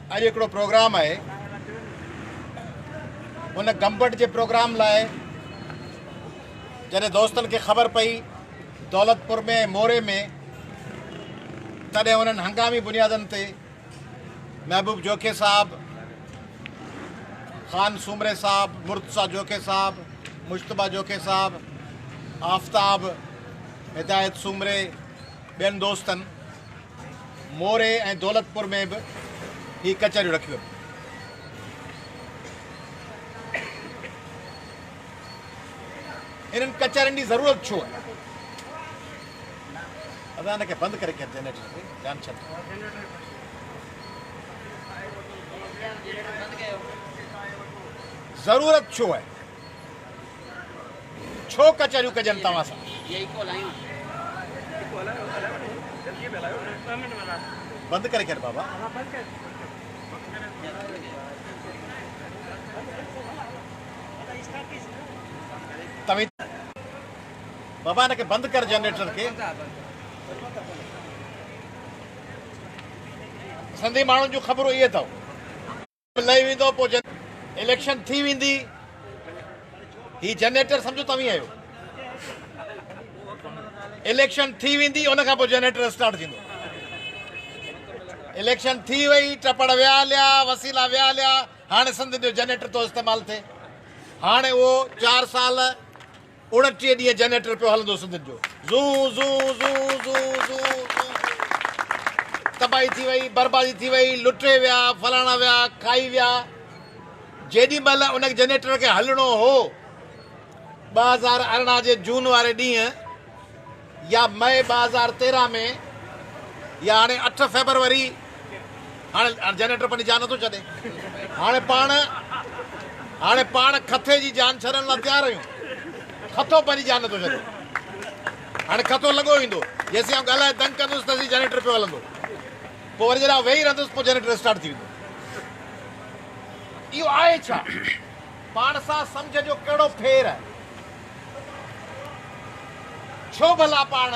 आज हिकिड़ो प्रोग्राम है उन गंबट के प्रोग्राम लाए जॾहिं दोस्तन के ख़बर पई दौलतपुर में मोरे में तॾहिं उन्हनि हंगामी बुनियादनि ते महबूब जोखे साहब, ख़ान सूमरे साहब, मुर्तज़ा जोखे साहब, मुश्तबा जोखे साहब, आफ्ताब, हिदायत सूमरे, ॿियनि दोस्तनि मोरे ऐं दौलतपुर में बि ही कचहरियूं रखियूं। इन्हनि कचहरियुनि जी ज़रूरत छो आहे? असां हिनखे बंदि करे के जनरेटर खे ध्यानु छॾ। ज़रूरत छो आहे? छो कचहरियूं कजनि तव्हां सां? बंदि करे कर बाबा। तव्हीं बाबा हिनखे बंदि कर जनरेटर खे। सिंधी माण्हुनि जूं ख़बरूं इहे अथव, लही वेंदो पोइ इलेक्शन थी वेंदी, ही जनरेटर सम्झो तव्हीं आहियो, इलेक्शन थी वेंदी उन खां पोइ जनरेटर स्टार्ट थींदो। इलेक्शन थी वई, टपड़ विया हलिया, वसीला विया हलिया, हाणे सिंध जो जनरेटर थो इस्तेमालु थिए। हाणे उहो 4 साल 29 ॾींहं जनरेटर पियो हलंदो सिंध जो। Zoo zoo zoo zoo zoo तबाही थी वई, बर्बादी थी वई, लुटे विया, फलाणा विया, खाई विया। जेॾी महिल उन जनरेटर खे हलणो हो 2018 जे जून वारे ॾींहुं या मई 2013 में या हाणे 8 फेबरवरी, हाणे जनरेटर पंहिंजी जान नथो छॾे। हाणे पाण खथे जी जान छॾण लाइ तयारु आहियूं। खतो पंहिंजी जान नथो छॾे। हाणे खतो लॻो ईंदो, जेसीं आउं ॻाल्हाए दंग कंदुसि तेसीं जनरेटर पियो हलंदो, पोइ वरी जॾहिं वेही रहंदुसि पोइ जनरेटर स्टार्ट थी वेंदो। इहो आहे छा? पाण सां सम्झ जो कहिड़ो फेर आहे? छो भला पाण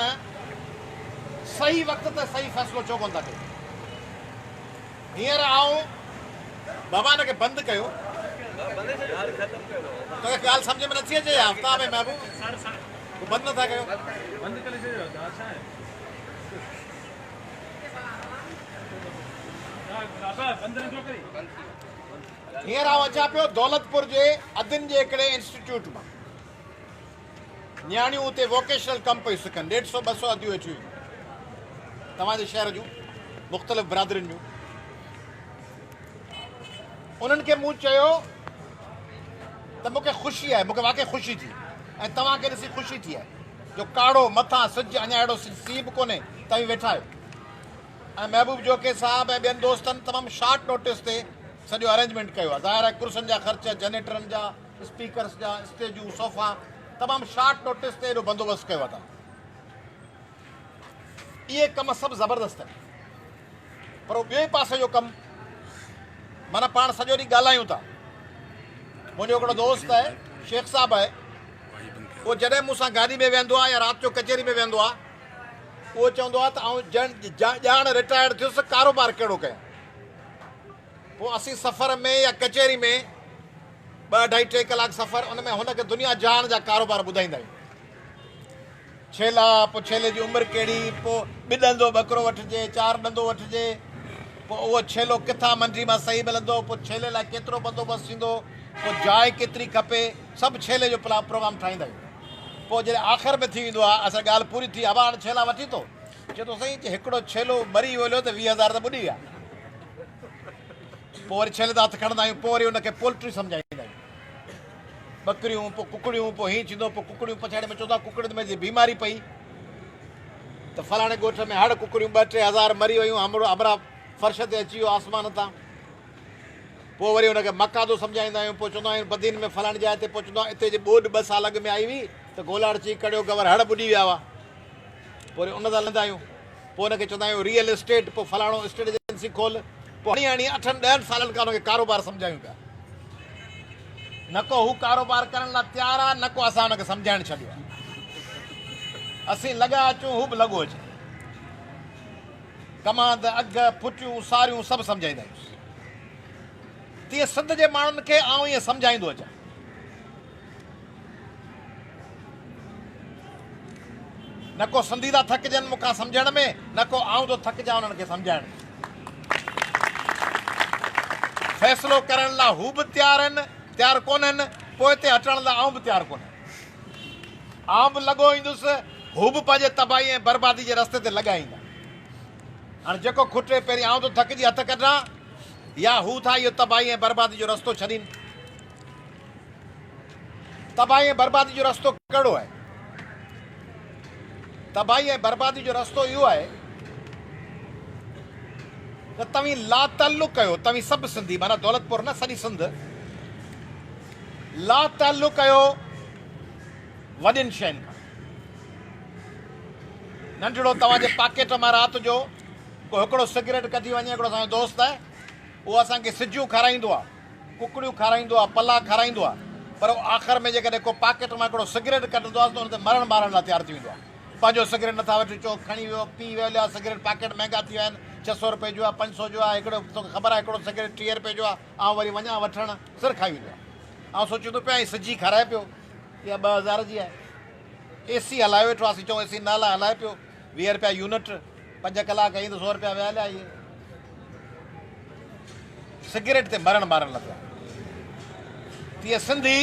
सही वक़्त ते सही फ़ैसिलो छो कोन था कयूं? हींअर आऊं बाबा हिनखे बंदि कयो, तोखे ॻाल्हि सम्झ में नथी अचे? हफ़्ता में महबूब बंदि नथा कयो? हींअर आऊं अचां पियो दौलतपुर जे अदिन जे हिकिड़े इंस्टीट्यूट मां। न्याणियूं उते वोकेशनल कम पयूं सिखनि, 150-200 अदियूं अची वियूं तव्हांजे शहर जूं, मुख़्तलिफ़ बिरादरियुनि जूं। उन्हनि खे मूं चयो त मूंखे ख़ुशी आहे, मूंखे वाक़ई ख़ुशी थी, ऐं तव्हांखे ॾिसी ख़ुशी थी आहे जो काड़ो मथां सिजु अञा अहिड़ो सीउ बि कोन्हे, तव्हीं वेठा आहियो। ऐं महबूब जोखे साहब ऐं ॿियनि दोस्तनि तमामु शॉर्ट नोटिस ते सॼो अरेंजमेंट कयो आहे। ज़ाहिर आहे कुर्सियुनि जा ख़र्च, जनरेटरनि जा, स्पीकर्स जा, स्टेजूं, सोफ़ा, तमामु शॉर्ट नोटिस ते एॾो बंदोबस्तु कयो आहे। इहे कम सभु ज़बरदस्त आहिनि, पर ॿिए पासे जो कमु माना पाण सॼो ॾींहुं ॻाल्हायूं था। मुंहिंजो हिकिड़ो दोस्त आहे, शेख साहब आहे, उहो जॾहिं मूंसां गाॾी में वेहंदो आहे या राति जो कचहरी में वेहंदो आहे, उहो चवंदो आहे त ॼाण रिटायर्ड थियुसि, कारोबार कहिड़ो कयां। पोइ असीं सफ़र में या कचहरी में 2-2.5-3 कलाक सफ़र, उन में हुनखे दुनिया जहान जा कारोबार ॿुधाईंदा आहियूं। छेला, पोइ छेले जी उमिरि कहिड़ी, पोइ 2 ॾंदो ॿकरो वठिजे, 4 ॾंदो वठिजे, पोइ उहो छेलो किथां मंडी मां सही मिलंदो, पोइ छेले लाइ केतिरो बंदोबस्तु थींदो, पोइ जाइ केतिरी खपे, सभु छेले जो प्रोग्राम ठाहींदा आहियूं। पोइ जॾहिं आख़िर में थी वेंदो आहे, असां ॻाल्हि पूरी थी, अब हाणे छेला वठी थो, चए थो साईं हिकिड़ो छेलो मरी वियो त 20,000 त ॿुॾी विया। पोइ वरी छेले था हथु खणंदा आहियूं, पोइ वरी हुनखे पोल्ट्री सम्झाईंदा आहियूं, ॿकरियूं, पोइ कुकड़ियूं, पोइ हीअं थींदो, पोइ कुकड़ियूं पछाड़े में चवंदा कुकड़ियुनि में बीमारी पई त फलाणे ॻोठ में हड़ कुकड़ियूं 2-3 हज़ार मरी वियूं, हमरा फर्श ते अची वियो आसमान तां। पोइ वरी हुनखे मकादो सम्झाईंदा आहियूं, पोइ चवंदा आहियूं बदीन में फलाणी जाइ ते, पोइ चवंदा हिते जे ॿोॾि 2 साल अॻु में आई हुई त गोलाड़ ची कढियो गवर हड़ ॿुॾी विया हुआ। पोइ वरी उन तां हलंदा आहियूं, पोइ हुनखे चवंदा आहियूं रियल एस्टेट, पोइ फलाणो स्टेट एजेंसी खोल। पोइ हणी 8-10 सालनि खां हुनखे कारोबार सम्झायूं पिया। न को हू कारोबार करण लाइ तयारु आहे, न को असां हुनखे सम्झाइणु छॾियो आहे। असीं लॻा अचूं, हू बि लॻो अचे। कमांद, अघ, फुटियूं, सारियूं सभु सम्झाईंदा आहियूं। तीअं सिंध जे माण्हुनि खे आउं ईअं सम्झाईंदो अचां। न को सिंधी था थकिजनि मूंखां सम्झण में, न को आउं थो थकिजां उन्हनि खे सम्झाइण में। फ़ैसिलो करण लाइ हू बि तयारु कोन्हनि, पोइ हिते हटण लाइ आउं बि तयारु कोन्हे। आउं बि लॻो ईंदुसि, हू बि पंहिंजे तबाही ऐं बर्बादी जे रस्ते ते लॻा ईंदा। हाणे जेको खुटे पहिरीं आउं थो थकिजी हथ कढां, या हू था इहो तबाही ऐं बर्बादी जो रस्तो छॾीनि। तबाही ऐं बर्बादी जो रस्तो कहिड़ो आहे? तबाही ऐं बर्बादी जो रस्तो इहो आहे त तव्हीं लाताल्लुक़ कयो, तव्हीं सभु सिंधी, माना दौलतपुर न सॼी सिंध, लाताल्लुक़ कयो वॾियुनि शयुनि खां। नंढड़ो तव्हांजे पॉकेट मां राति जो को हिकिड़ो सिगरेट कढी वञे, हिकिड़ो असांजो दोस्त आहे, उहो असांखे सिजूं खाराईंदो आहे, कुकड़ियूं खाराईंदो आहे, पला खाराईंदो आहे, पर आख़िर में जेकॾहिं को पॉकेट मां हिकिड़ो सिगरेट कढंदो आहे त हुन ते मरण मारण लाइ तयारु थी वेंदो आहे। पंहिंजो सिगरेट नथा वठी अचो, खणी वियो, पी वियो आहे। सिगरेट पैकेट महांगा थी विया आहिनि, 600 रुपए जो आहे, 500 जो आहे। हिकिड़ो तोखे ख़बर आहे हिकिड़ो सिगरेट 30 रुपए जो आहे। ऐं वरी वञा वठणु, सिर खाई वेंदो आहे। ऐं सोचींदो पिया सिजी खाराए पियो, इहा 2000 जी आहे। AC हलाए वेठो आहे, असीं चऊं AC न हलाए पियो, 20 रुपया यूनिट, 5 कलाक ई त 100 रुपया विया हलिया। इहे सिगरेट ते मरण मारण लॻा। तीअं सिंधी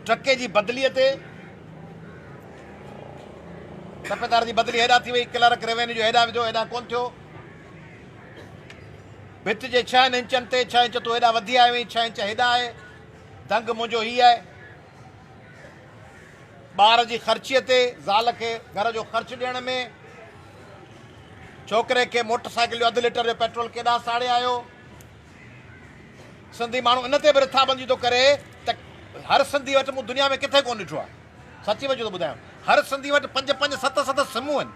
टके जी बदिलीअ ते, सफ़ेदार जी बदिली हेॾा थी वई, क्लर्क रेवेन्यू जो हेॾा विझो, हेॾा कोन थियो। भित जे 6 इंचनि ते 6 इंच तूं हेॾा वधी आयो, 6 इंच हेॾा आहे। दंग मुंहिंजो हीअ आहे। ॿार जी ख़र्चीअ ते, ज़ाल खे घर जो ख़र्चु ॾियण में, छोकिरे खे मोटरसाइकिल जो 1 लीटर जो पेट्रोल केॾां साड़े आयो। सिंधी माण्हू इन ते बि रिथाबंदी थो करे त हर सिंधी वटि मूं दुनिया में किथे कोन ॾिठो आहे। सची वजह थो ॿुधायां, हर सिंधी वटि 5-5, 7-7 सिमूं आहिनि।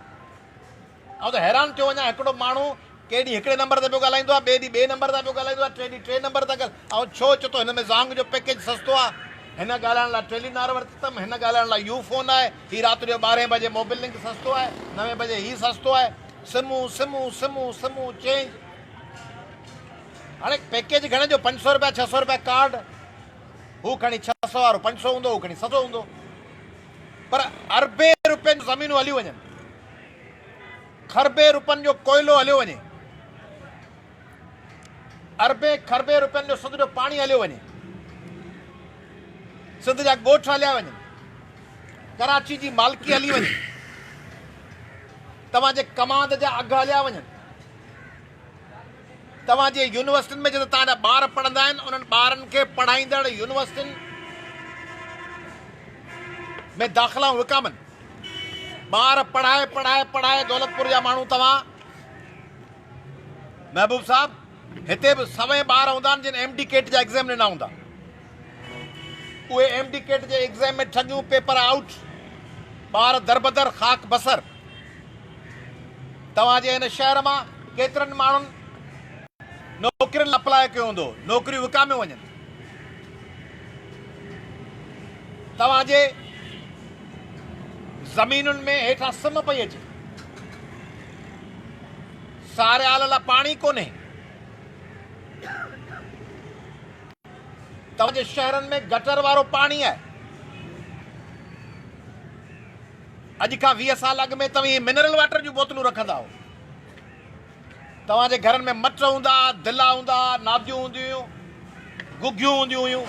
ऐं त हैरान थियो वञा, हिकिड़ो माण्हू के ॾींहुं हिकिड़े नंबर ते पियो ॻाल्हाईंदो आहे, ॿिए ॾींहुं ॿिए नंबर ते पियो ॻाल्हाईंदो आहे, टे ॾींहुं 3 नंबर ते ऐं छो चए थो हिन में ज़ांग जो पैकेज सस्तो आहे, हिन ॻाल्हाइण लाइ टेलीनार वरितमि, हिन ॻाल्हाइण लाइ यू फोन आहे, हीअ राति जो 12 बजे मोबाइल लिंक सस्तो आहे, 9 बजे हीअ सस्तो आहे। सिमूं सिमूं सिमूं सिमूं चेंज। हाणे पैकेज घणे जो? 500 रुपया, 600 रुपया कार्ड। हू खणी 600 वारो 500 हूंदो, हू खणी 700 हूंदो। पर अरबे रुपयनि जूं ज़मीनूं हलियूं वञनि, खरबे रुपयनि जो कोयलो हलियो वञे, अरबे खरबे रुपयनि जो सिंध जो पाणी हलियो वञे, सिंध जा ॻोठ हलिया वञनि, कराची जी मालिकी हली वञे, तव्हांजे कमांद जा अघ हलिया वञनि, तव्हांजे यूनिवर्सिटियुनि में जिते तव्हांजा ॿार पढ़ंदा आहिनि उन्हनि ॿारनि खे पढ़ाईंदड़ यूनिवर्सिटियुनि में दाख़िलाऊं विकामनि। ॿार पढ़ाए पढ़ाए पढ़ाए दौलतपुर जा माण्हू, तव्हां महबूब साहब, हिते बि सवें ॿार हूंदा आहिनि जिन MD केट जा एग्ज़ाम ॾिना हूंदा। उहे MD केट जे एग्ज़ाम में ठॻियूं, पेपर आउट, ॿार दरबदर, ख़ाक बसर। तव्हांजे हिन शहर मां केतिरनि माण्हुनि नौकिरियुनि लाइ अप्लाई कयो हूंदो, नौकिरियूं विकामियूं वञनि। तव्हांजे ज़मीनुनि में हेठां सिम पई अचे, सारियाल लाइ पाणी कोन्हे। तव्हांजे शहरनि में गटर वारो पाणी आहे। अॼु खां 20 साल अॻु में तव्हां मिनरल वाटर जूं बोतलूं रखंदा हो। तव्हांजे घरनि में मट हूंदा, दिला हूंदा, नादियूं हूंदियूं, गुगियूं हूंदियूं हुयूं।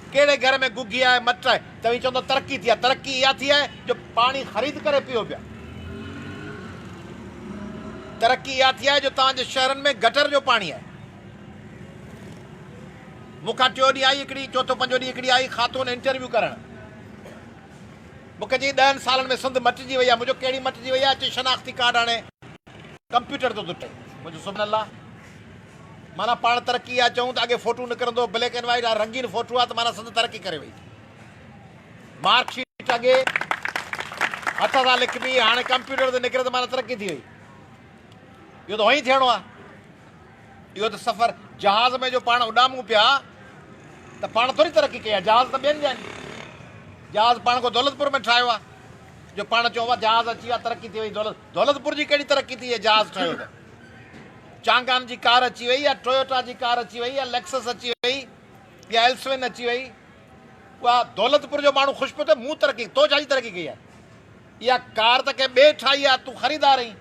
कहिड़े घर में गुगी आहे, मट आहे? तव्हीं चवंदो तरक़ी थी आहे। तरक़ी इहा थी आहे जो पाणी ख़रीद करे पियो पिया। तरक़ी इहा थी आहे जो तव्हांजे शहरनि में गटर जो पाणी आहे। मूंखां 3 ॾींहं आई हिकिड़ी, 4, 5 ॾींहं हिकिड़ी आई ख़ातून इंटरव्यू करणु। मूंखे चई 10 सालनि में सिंध मटिजी वई आहे। मुंहिंजो कहिड़ी मटिजी वई आहे? चई शनाख़्ती कार्ड हाणे कंप्यूटर थो टुटे। मुंहिंजो सुभाणे अल्लाह, माना पाण तरक़ी आहे चऊं त अॻे फोटू निकिरंदो ब्लैक एंड वाइट, आहे रंगीन फोटू आहे त माना सिंध तरक़ी करे वई। मार्कशीट अॻे हथ सां लिखबी, हाणे कंप्यूटर ते निकिरे त माना तरक़ी थी वई। इहो त उहो ई थियणो आहे। इहो त सफ़र जहाज़ में जो पाण उॾामूं पिया त पाण थोरी तरक़ी कई आहे, जहाज़ त ॿियनि जा आहिनि। जहाज़ पाण को दौलतपुर में ठाहियो आहे जो पाण चऊं जहाज़ अची वियो आहे, तरक़ी थी वई। दौलतपुर जी कहिड़ी तरक़ी थी आहे? जहाज़ ठहियो त चांगान जी कार अची वई या टोयोटा जी कार अची वई या लेक्सस अची वई या एल्सवेन अची वई, उहा दौलतपुर जो माण्हू ख़ुशि पियो थिए मूं तरक़ी, तो छा जी तरक़ी कई आहे? इहा कार त कंहिं ॿिए ठाही आहे, तूं ख़रीदार आहीं।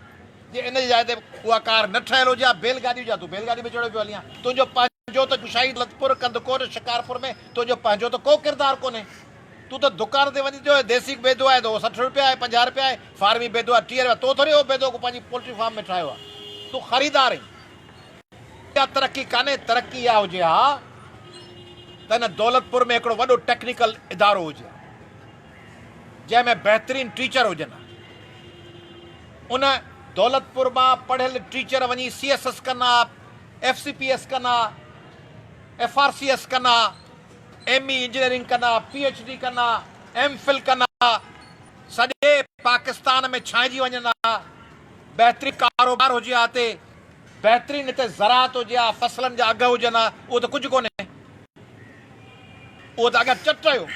जे इन जी जाइ ते उहा कार न ठहियल हुजे, बेलगाॾी हुजे, तूं बेलगाॾी में चढ़ियो पियो हली आहे। तुंहिंजो पंहिंजो त शाही दौलतपुर, कंदकोट, शिकारपुर में तुंहिंजो पंहिंजो त को किरदारु कोन्हे। तूं त दुकान ते वञी थियो, देसी बेदो आहे त उहो 60 रुपया आहे, 50 रुपया आहे, फार्मी बेदो आहे 30 रुपया। तो थोरी उहो बेदो को पंहिंजी पोल्ट्री फार्म में ठाहियो आहे, तूं ख़रीदार आहीं। इहा तरक़ी कान्हे। तरक़ी इहा हुजे हा त हिन दौलतपुर में हिकिड़ो वॾो टेक्निकल इदारो हुजे जंहिंमें बहितरीन टीचर हुजनि। उन दौलतपुर मां पढ़ियल टीचर वञी CSS कना, FCPS कना, FRCS कना, ME इंजीनियरिंग कना, PhD कना, MPhil कना, सॼे पाकिस्तान में छांइजी वञनि हा। बहितरीन कारोबार हुजे हा हिते, बहितरीन हिते ज़राअत हुजे हा, फसलनि जा अघ हुजनि हा। उहो त कुझु कोन्हे, उहो त अॻे चट हुयो।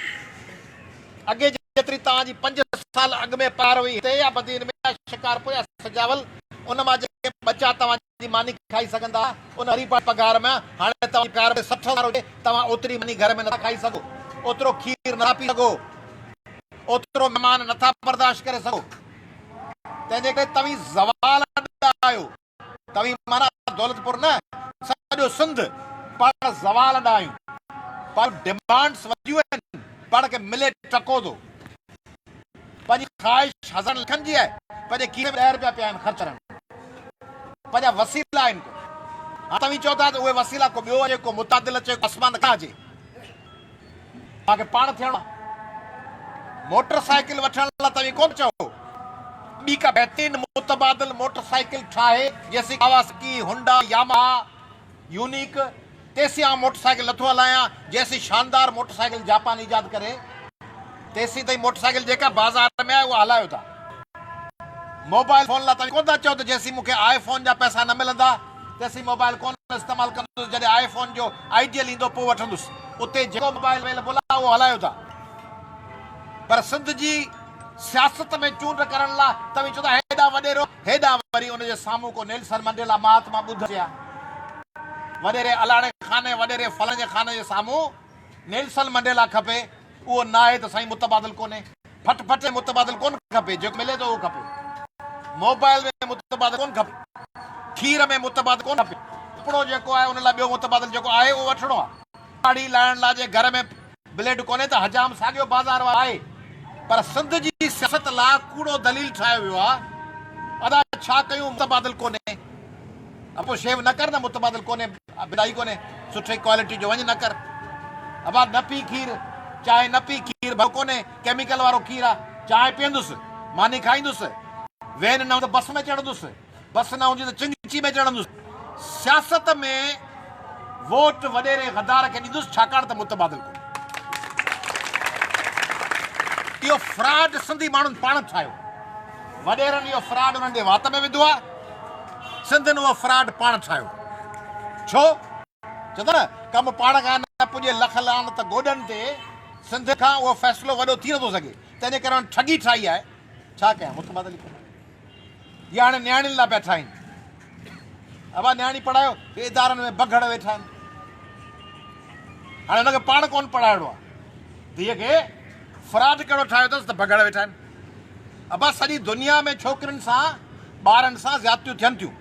अॻे जेतिरी तव्हांजी 5 साल अॻु में पार हुई हिते या बदीन में या शिकारपुर या सजावल, उन मां जेके बचा तव्हांजी मानी खाई सघंदा उन हरीपाट पघार में। हाणे तव्हां प्यार में 60,000 हुजे, तव्हां ओतिरी मानी घर में नथा खाई सघो, ओतिरो खीर नथा पी सघो, ओतिरो महिमान नथा बर्दाश्त करे सघो। तंहिंजे करे तव्हीं ज़वाल आहियो। तव्हीं माना दौलतपुर न, सॼो सिंध पाण ज़वाल आहियूं। पर डिमांड्स वधियूं आहिनि, पाण खे मिले टको थो। पंहिंजी ख़्वाहिश हज़ार लखनि जी आहे, पंहिंजे खीर में 10 रुपया पिया आहिनि ख़र्च करण, पंहिंजा वसीला आहिनि। हा तव्हीं चओ था त उहे वसीला को ॿियो अचे, को मुतादिल अचे, आसमान खां अचे। तव्हांखे पाण थियणो आहे। मोटरसाइकिल वठण लाइ तव्हीं कोन चओ ॿी का बहितरीन मुतबादिल मोटरसाइकिल ठाहे, जैसी कावासाकी, हुंडा, यामाहा, यूनिक, तेसी आउं मोटरसाइकिल नथो हलायां। जैसी शानदार मोटरसाइकिल जापान ईजाद करे, तेसी ताईं मोटरसाइकिल जेका बाज़ार में आहे उहा हलायो था। मोबाइल फोन लाइ तव्हां कोन था चओ त जेसी मूंखे iPhone जा पैसा न मिलंदा तेसी मोबाइल कोन इस्तेमालु कंदुसि, जॾहिं iPhone जो आइडियल ईंदो पोइ वठंदुसि। उते जेको मोबाइल अवेलेबल आहे उहो हलायो था। पर सिंध जी सियासत में चूंड करण लाइ तव्हीं चओ था हेॾा वॾेरो, हेॾा वरी उनजे साम्हूं को नेल्सन मंडेला, महात्मा बुद्ध थिया। वॾेरे अलाणे खाने, वॾेरे फल जे खाने जे साम्हूं नेल्सन मंडेला खपे, उहो न आहे त साईं मुतबादिल कोन्हे। फट फट में मुतबादिल कोन खपे, जेको मिले थो उहो खपे। मोबाइल में मुतबादिल कोन खपे, खीर में मुतबादिल कोन खपे। कपिड़ो जेको आहे उन लाइ ॿियो मुतबादिल जेको आहे उहो वठिणो आहे। गाड़ी लाइण लाइ जे घर में ब्लेड कोन्हे त हजाम साॻियो बाज़ार वारो आहे। पर सिंध जी सियासत लाइ कूड़ो दलील ठाहियो वियो आहे। अदा छा कयूं, मुतबादिल कोन्हे। पोइ शेव न कर न, मुतबादिल कोन्हे, बिदाई कोन्हे, सुठी क्वालिटी जो वञ न कर। अबा न पी खीर, चांहि न पी, खीर भाउ कोन्हे, केमिकल वारो खीर आहे। चांहि पीअंदुसि, मानी खाईंदुसि, वेन न हूंदी त बस में चढ़ंदुसि, बस न हूंदी त चिंची में चढ़ंदुसि। सियासत में वोट वॾेरे गद्दार खे ॾींदुसि, छाकाणि त मुतबादिल कोन्हे। इहो फ्रॉड सिंधी माण्हुनि पाण ठाहियो। वॾेरनि इहो फ्रॉड उन्हनि जे वात में विधो आहे, सिंधियुनि उहो फ्रॉड पाण ठाहियो। छो चवंदा न कमु पाण खां न पुॼे लख लान त गोॾनि ते, सिंध खां उहो फ़ैसिलो वॾो थी नथो सघे। तंहिंजे करे हुन ठगी ठाही आहे। छा कयां, मुतबादिल कोन्हे। इहा हाणे नियाणियुनि लाइ पिया ठाहिनि। अबा नियाणी पढ़ायो, इदारनि में बगड़ वेठा आहिनि। हाणे हुनखे पाण कोन पढ़ाइणो आहे, धीअ खे फ्रॉड कहिड़ो ठाहियो अथसि त बगड़ वेठा आहिनि। अबा सॼी दुनिया में छोकिरियुनि सां, ॿारनि सां ज़्यादतियूं थियनि थियूं,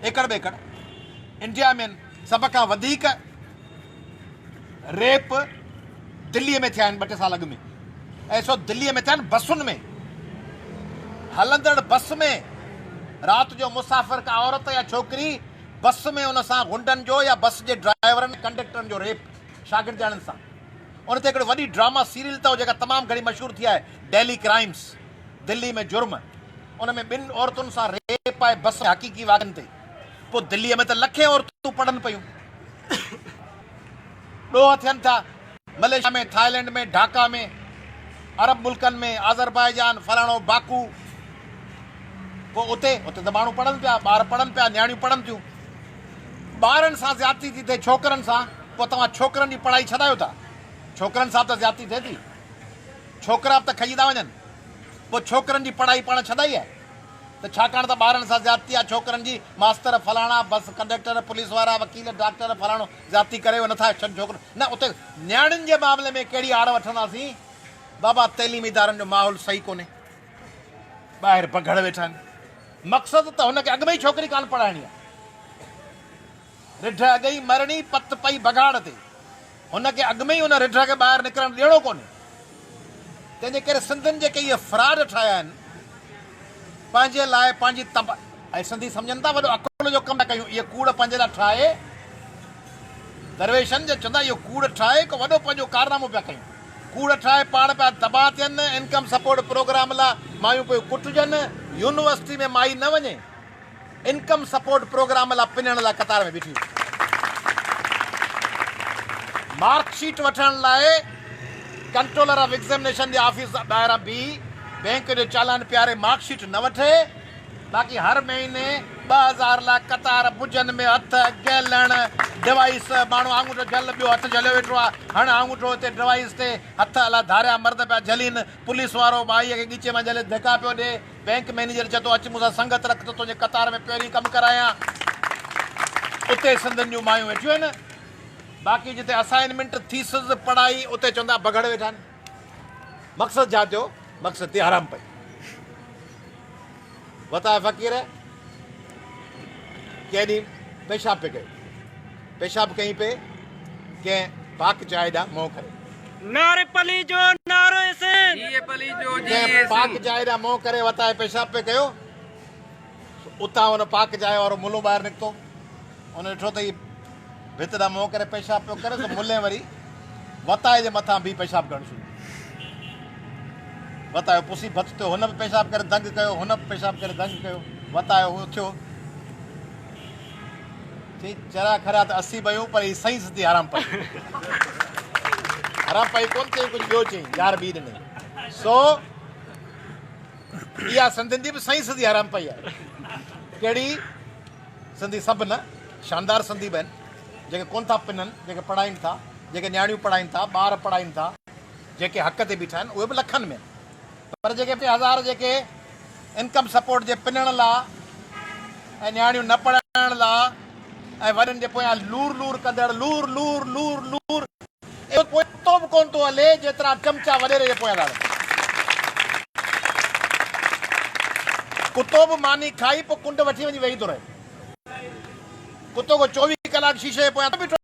एकड़ बेकड़। इंडिया में सभ खां वधीक रेप दिल्लीअ में थिया आहिनि 2 साल अॻु में। ऐं सो दिल्लीअ में थिया आहिनि बसुनि में। हलंदड़ बस में राति जो मुसाफ़िर का औरत या छोकिरी बस में उन सां गुंडनि जो या बस जे ड्राइवरनि कंडक्टरनि जो रेप शागिर्दनि सां। उन ते हिकिड़ी वॾी ड्रामा सीरियल अथव जेका तमामु घणी मशहूरु थी आहे, डेली क्राइम्स, दिल्ली में जुर्म। उन में 2 औरतुनि सां रेप आहे बस में, हक़ीक़ी वाक़िअनि ते। पोइ दिल्लीअ में त लखे औरतूं पढ़नि पियूं, ॾोह थियनि था। मलेशिया में, थाईलैंड में, ढाका में, अरब मुल्कनि में, अज़रबाईजान, फलाणो बाकू। पोइ उते त माण्हू पढ़नि पिया, ॿार पढ़नि पिया, नियाणियूं पढ़नि थियूं। ॿारनि सां ज़्यादती थी थिए, छोकिरनि सां। पोइ तव्हां छोकिरनि जी पढ़ाई छॾायो था। छोकिरनि सां त ज़्यादती थिए थी, छोकिरा बि त खजी था वञनि। पोइ छोकिरनि जी पढ़ाई पाण छॾाई आहे। त त छाकाणि त ॿारनि सां ज़्यादती आहे, छोकिरनि जी मास्तर फलाणा, बस कंडक्टर, पुलिस वारा, वकील, डॉक्टर फलाणो ज़्यादती करे नथा अचनि छोकिरो न। उते न्याणियुनि जे मामले में कहिड़ी आड़ वठंदासीं? बाबा तइलीमी इदारनि जो माहौल सही कोन्हे, ॿाहिरि बघड़ वेठा आहिनि। मक़सदु त हुनखे अॻु में ई छोकिरी कान पढ़ाइणी आहे, रिढ अॻ ई मरणी, पत पई बघाड़ ते, हुनखे अॻु में ई हुन रिढ खे ॿाहिरि निकिरणु ॾियणो कोन्हे। तंहिंजे करे सिंधियुनि जेके इहे फ्रॉड ठाहिया आहिनि पंहिंजे लाइ, पंहिंजी ऐं सिंधी सम्झनि था वॾो अकुल जो कमु कयूं, इहे कूड़ पंहिंजे लाइ ठाहे, दरवेशनि जो चवंदा इहो कूड़ ठाहे हिकु वॾो पंहिंजो कारनामो पिया कयूं। कूड़ ठाहे पाण पिया दॿा थियनि, इनकम सपोर्ट प्रोग्राम लाइ मायूं पियूं कुटिजनि, यूनिवर्सिटी में माई न वञे, इनकम सपोर्ट प्रोग्राम लाइ पिनण लाइ कतार में बीठियूं, मार्कशीट वठण लाइ controller of examination J office ॿाहिरां बीह, बैंक जो चालान प्यारे मार्कशीट न वठे, बाक़ी हर महीने 2000 लाइ कतार भुजनि में हथ गैलण डिवाइस, माण्हू आङूठो झल, ॿियो हथु झलियो वेठो आहे, हण आङूठो हिते डिवाइस ते, हथ अला धारिया मर्द पिया झलीनि, पुलिस वारो माईअ खे ॻीचे में झले धिका पियो ॾे, बैंक मैनेजर चए थो अच मूंसां संगत रख, तुंहिंजे कतार में पहिरीं कमु करायां। उते सिंधियुनि जूं मायूं वेठियूं आहिनि, बाक़ी जिते असाइनमेंट थीसिस पढ़ाई उते चवंदा बघड़ वेठा आहिनि। मक़सदु छा थियो? मक़सदु थी हराम पई। वता फ़क़ीर केॾी पेशाब पे कयो, पेशाब कहीं पे कंहिं पाक चांहि ॾांहुं मुंहुं करे, नारे पली जो नारे से ये पली जो कंहिं पाक चांहि ॾांहुं मुंहुं करे वता पेशाब पे कयो। उतां हुन पाक चांहि वारो मुल्लो ॿाहिरि निकितो, हुन ॾिठो त हीउ भित ॾांहुं मुंहुं करे पेशाब पियो करे, त मुल्ले वरी वताए जे मथां बि पेशाब करणु शुरू, वतायो पुसी भत थियो, हुन बि पेशाब करे दंग कयो, हुन बि पेशाब करे दंग कयो, वतायो उथियो, चरा खरा त 80 पयूं, पर हीअ सही सिधी हराम पई, हराम पई कोन चई, कुझु ॿियो चई, यार ॿी ॾिनई। सो इहा सिंधियुनि जी बि सही सिधी हराम पई आहे। कहिड़ी? सिंधी सभु न, शानदार सिंधी बि आहिनि जेके कोन था पिननि, जेके पढ़ाइनि था, जेके न्याणियूं पढ़ाइनि था, ॿार पढ़ाइनि था, जेके हक़ ते बीठा आहिनि, उहे बि लखनि में, पर जेके 1000 जेके इनकम सपोर्ट जे पिनण लाइ ऐं न्याणियूं न पढ़ाइण लाइ ऐं वॾनि जे पोयां लूर लूर कंदड़, लूर लूर लूर लूर, इहो कुतो बि कोन थो हले जेतिरा चमचा वॾेरे जे पोयां था। कुतो बि मानी खाई पोइ कुंड वठी वञी वेही थो रहे, कुतो को 24 कलाक शीशे जे पोयां बीठो